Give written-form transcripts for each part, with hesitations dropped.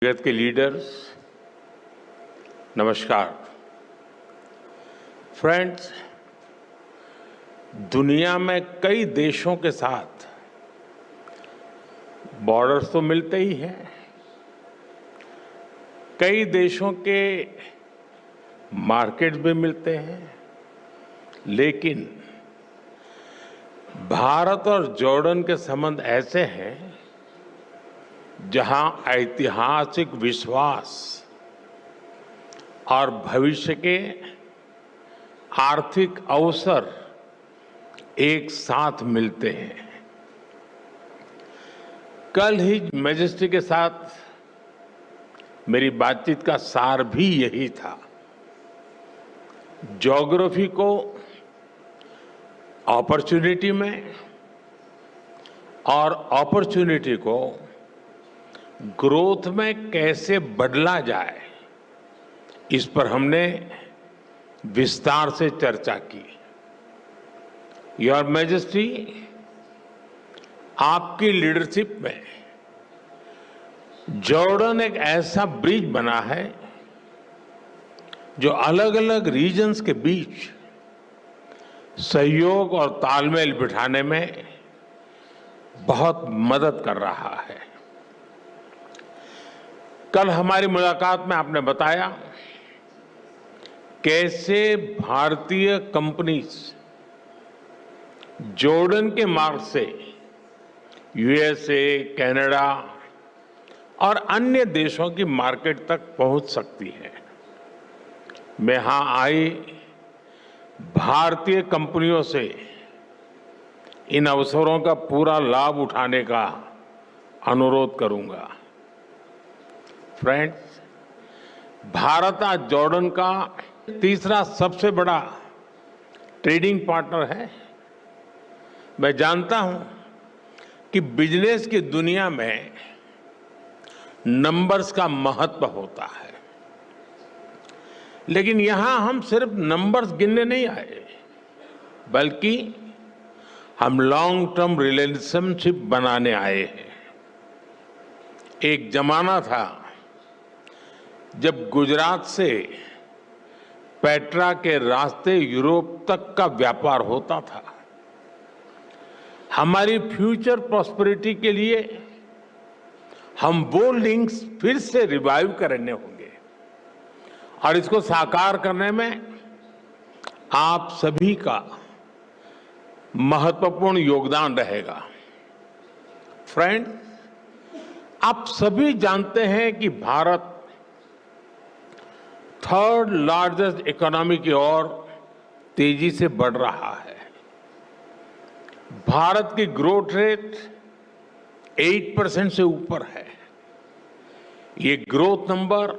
जगत के लीडर्स, नमस्कार। फ्रेंड्स, दुनिया में कई देशों के साथ बॉर्डर्स तो मिलते ही हैं। कई देशों के मार्केट्स भी मिलते हैं, लेकिन भारत और जॉर्डन के संबंध ऐसे हैं जहां ऐतिहासिक विश्वास और भविष्य के आर्थिक अवसर एक साथ मिलते हैं। कल ही मैजेस्टी के साथ मेरी बातचीत का सार भी यही था। ज्योग्राफी को अपॉर्चुनिटी में और अपॉर्चुनिटी को ग्रोथ में कैसे बदला जाए, इस पर हमने विस्तार से चर्चा की। योर मैजेस्टी, आपकी लीडरशिप में जॉर्डन एक ऐसा ब्रिज बना है जो अलग अलग रीजन्स के बीच सहयोग और तालमेल बिठाने में बहुत मदद कर रहा है। कल हमारी मुलाकात में आपने बताया कैसे भारतीय कंपनीज जॉर्डन के मार्ग से यूएसए, कनाडा और अन्य देशों की मार्केट तक पहुंच सकती है। मैं यहां आई भारतीय कंपनियों से इन अवसरों का पूरा लाभ उठाने का अनुरोध करूंगा। फ्रेंड्स, भारत आज जॉर्डन का तीसरा सबसे बड़ा ट्रेडिंग पार्टनर है। मैं जानता हूं कि बिजनेस की दुनिया में नंबर्स का महत्व होता है, लेकिन यहां हम सिर्फ नंबर्स गिनने नहीं आए, बल्कि हम लॉन्ग टर्म रिलेशनशिप बनाने आए हैं। एक जमाना था जब गुजरात से पेट्रा के रास्ते यूरोप तक का व्यापार होता था। हमारी फ्यूचर प्रॉस्पेरिटी के लिए हम वो लिंक्स फिर से रिवाइव करने होंगे और इसको साकार करने में आप सभी का महत्वपूर्ण योगदान रहेगा। फ्रेंड्स, आप सभी जानते हैं कि भारत थर्ड लार्जेस्ट इकोनॉमी की ओर तेजी से बढ़ रहा है। भारत की ग्रोथ रेट 8% से ऊपर है। ये growth number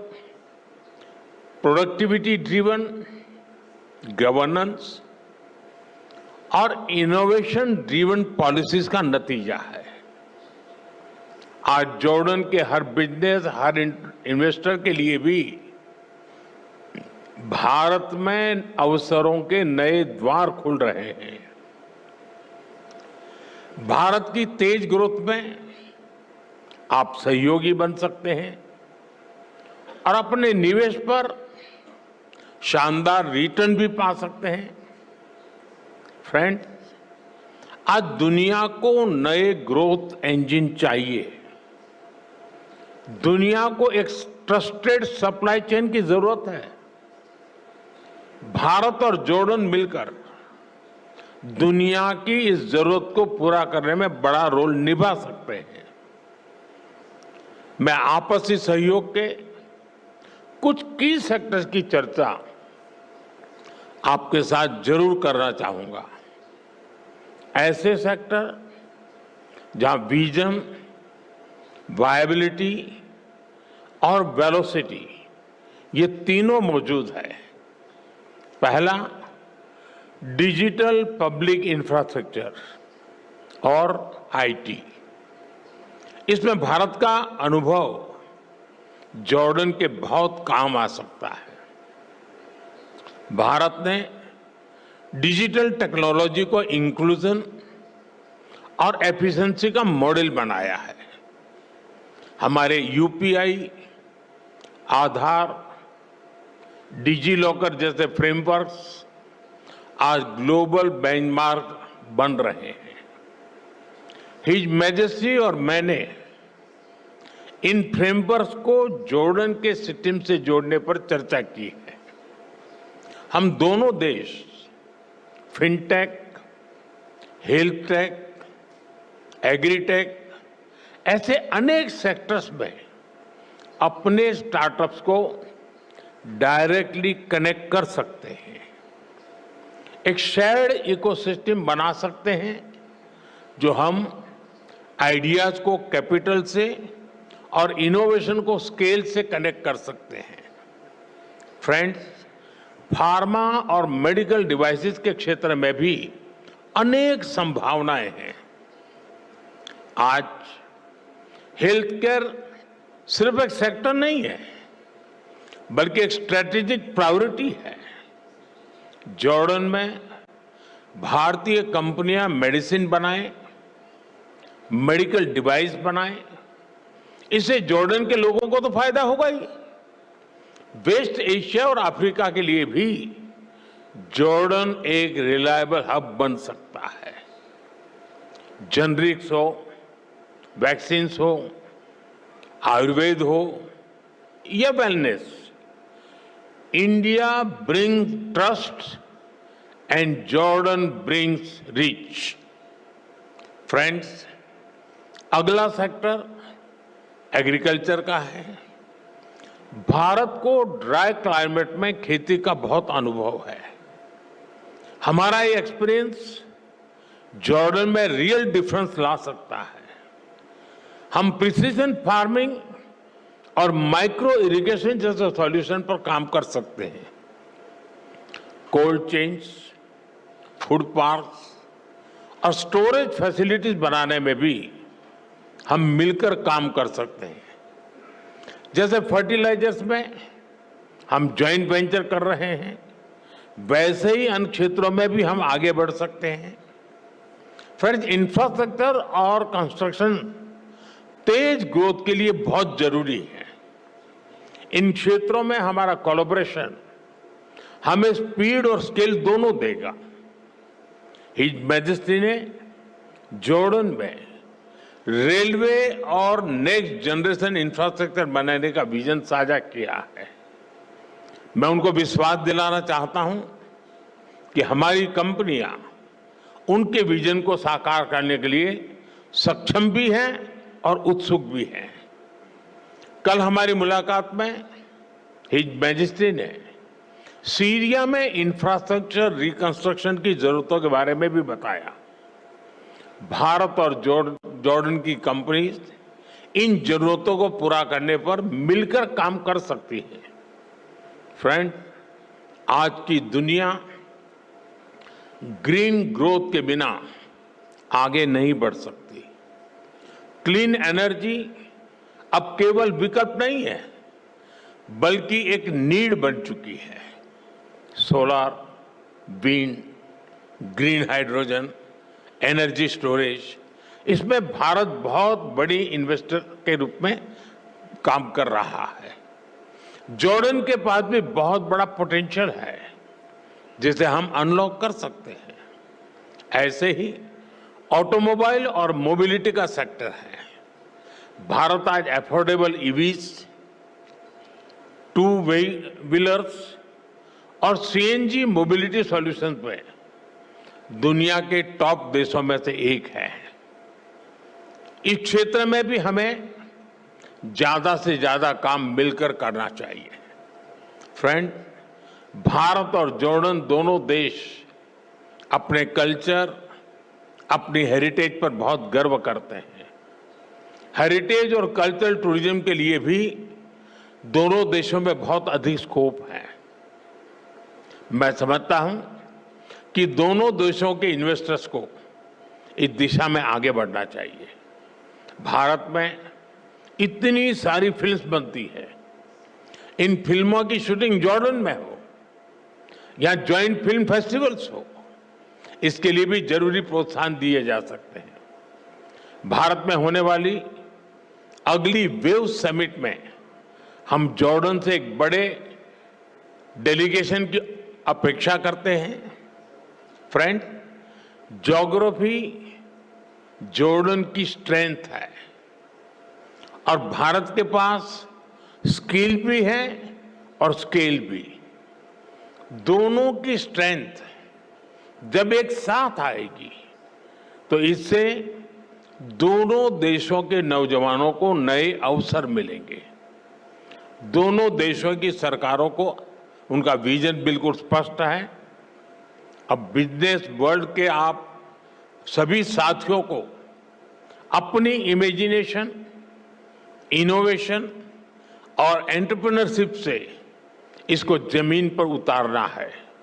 productivity driven, governance और इनोवेशन ड्रिवन पॉलिसीज का नतीजा है। आज जॉर्डन के हर बिजनेस, हर इन्वेस्टर के लिए भी भारत में अवसरों के नए द्वार खुल रहे हैं। भारत की तेज ग्रोथ में आप सहयोगी बन सकते हैं और अपने निवेश पर शानदार रिटर्न भी पा सकते हैं। फ्रेंड्स, आज दुनिया को नए ग्रोथ इंजन चाहिए। दुनिया को एक ट्रस्टेड सप्लाई चेन की जरूरत है। भारत और जॉर्डन मिलकर दुनिया की इस जरूरत को पूरा करने में बड़ा रोल निभा सकते हैं। मैं आपसी सहयोग के कुछ की सेक्टर्स की चर्चा आपके साथ जरूर करना चाहूंगा। ऐसे सेक्टर जहां विजन, वायबिलिटी और वेलोसिटी, ये तीनों मौजूद है। पहला, डिजिटल पब्लिक इंफ्रास्ट्रक्चर और आईटी। इसमें भारत का अनुभव जॉर्डन के बहुत काम आ सकता है। भारत ने डिजिटल टेक्नोलॉजी को इंक्लूजन और एफिशिएंसी का मॉडल बनाया है। हमारे यूपीआई आधार, डिजी लॉकर जैसे फ्रेमवर्क्स आज ग्लोबल बेंचमार्क बन रहे हैं। हिज मैजेस्टी और मैंने इन फ्रेमवर्क्स को जॉर्डन के सिस्टम से जोड़ने पर चर्चा की है। हम दोनों देश फिनटेक, हेल्थ टेक, एग्रीटेक ऐसे अनेक सेक्टर्स में अपने स्टार्टअप्स को डायरेक्टली कनेक्ट कर सकते हैं, एक शेयर्ड इकोसिस्टम बना सकते हैं जो हम आइडियाज को कैपिटल से और इनोवेशन को स्केल से कनेक्ट कर सकते हैं। फ्रेंड्स, फार्मा और मेडिकल डिवाइसेस के क्षेत्र में भी अनेक संभावनाएं हैं। आज हेल्थ केयर सिर्फ एक सेक्टर नहीं है, बल्कि एक स्ट्रेटेजिक प्रायोरिटी है। जॉर्डन में भारतीय कंपनियां मेडिसिन बनाएं, मेडिकल डिवाइस बनाएं, इससे जॉर्डन के लोगों को तो फायदा होगा ही। वेस्ट एशिया और अफ्रीका के लिए भी जॉर्डन एक रिलायबल हब बन सकता है। जेनरिक्स हो, वैक्सीन्स हो, आयुर्वेद हो या wellness, India brings trust and Jordan brings reach. Friends, अगला सेक्टर एग्रीकल्चर का है। भारत को ड्राई क्लाइमेट में खेती का बहुत अनुभव है। हमारा ये एक्सपीरियंस जॉर्डन में रियल डिफरेंस ला सकता है। हम प्रिसीजन फार्मिंग और माइक्रो इरिगेशन जैसे सॉल्यूशन पर काम कर सकते हैं। कोल्ड चेन्स, फूड पार्क्स और स्टोरेज फैसिलिटीज बनाने में भी हम मिलकर काम कर सकते हैं। जैसे फर्टिलाइजर्स में हम जॉइंट वेंचर कर रहे हैं, वैसे ही अन्य क्षेत्रों में भी हम आगे बढ़ सकते हैं। फ्रेंड्स, इंफ्रास्ट्रक्चर और कंस्ट्रक्शन तेज ग्रोथ के लिए बहुत जरूरी है। इन क्षेत्रों में हमारा कोलैबोरेशन हमें स्पीड और स्केल दोनों देगा। हिज मैजेस्टी ने जॉर्डन में रेलवे और नेक्स्ट जनरेशन इंफ्रास्ट्रक्चर बनाने का विजन साझा किया है। मैं उनको विश्वास दिलाना चाहता हूं कि हमारी कंपनियां उनके विजन को साकार करने के लिए सक्षम भी हैं और उत्सुक भी हैं। कल हमारी मुलाकात में हिज मैजेस्टी ने सीरिया में इंफ्रास्ट्रक्चर रिकंस्ट्रक्शन की जरूरतों के बारे में भी बताया। भारत और जॉर्डन की कंपनीज इन जरूरतों को पूरा करने पर मिलकर काम कर सकती है। फ्रेंड, आज की दुनिया ग्रीन ग्रोथ के बिना आगे नहीं बढ़ सकती। क्लीन एनर्जी अब केवल विकल्प नहीं है, बल्कि एक नीड बन चुकी है। Solar, wind, green hydrogen, energy storage, इसमें भारत बहुत बड़ी इन्वेस्टर के रूप में काम कर रहा है। जॉर्डन के पास भी बहुत बड़ा पोटेंशियल है जिसे हम अनलॉक कर सकते हैं। ऐसे ही ऑटोमोबाइल और मोबिलिटी का सेक्टर है। भारत आज अफोर्डेबल ईवीज, टू व्हीलर्स और सीएनजी मोबिलिटी सॉल्यूशंस में दुनिया के टॉप देशों में से एक है। इस क्षेत्र में भी हमें ज्यादा से ज्यादा काम मिलकर करना चाहिए। फ्रेंड, भारत और जॉर्डन दोनों देश अपने कल्चर, अपनी हेरिटेज पर बहुत गर्व करते हैं। हेरिटेज और कल्चरल टूरिज्म के लिए भी दोनों देशों में बहुत अधिक स्कोप है। मैं समझता हूं कि दोनों देशों के इन्वेस्टर्स को इस दिशा में आगे बढ़ना चाहिए। भारत में इतनी सारी फिल्म्स बनती है, इन फिल्मों की शूटिंग जॉर्डन में हो या जॉइंट फिल्म फेस्टिवल्स हो, इसके लिए भी जरूरी प्रोत्साहन दिए जा सकते हैं। भारत में होने वाली अगली वेव समिट में हम जॉर्डन से एक बड़े डेलीगेशन की अपेक्षा करते हैं। फ्रेंड, ज्योग्राफी जॉर्डन की स्ट्रेंथ है और भारत के पास स्किल भी है और स्केल भी। दोनों की स्ट्रेंथ जब एक साथ आएगी तो इससे दोनों देशों के नौजवानों को नए अवसर मिलेंगे। दोनों देशों की सरकारों को उनका विजन बिल्कुल स्पष्ट है। अब बिजनेस वर्ल्ड के आप सभी साथियों को अपनी इमेजिनेशन, इनोवेशन और एंटरप्रेन्योरशिप से इसको जमीन पर उतारना है।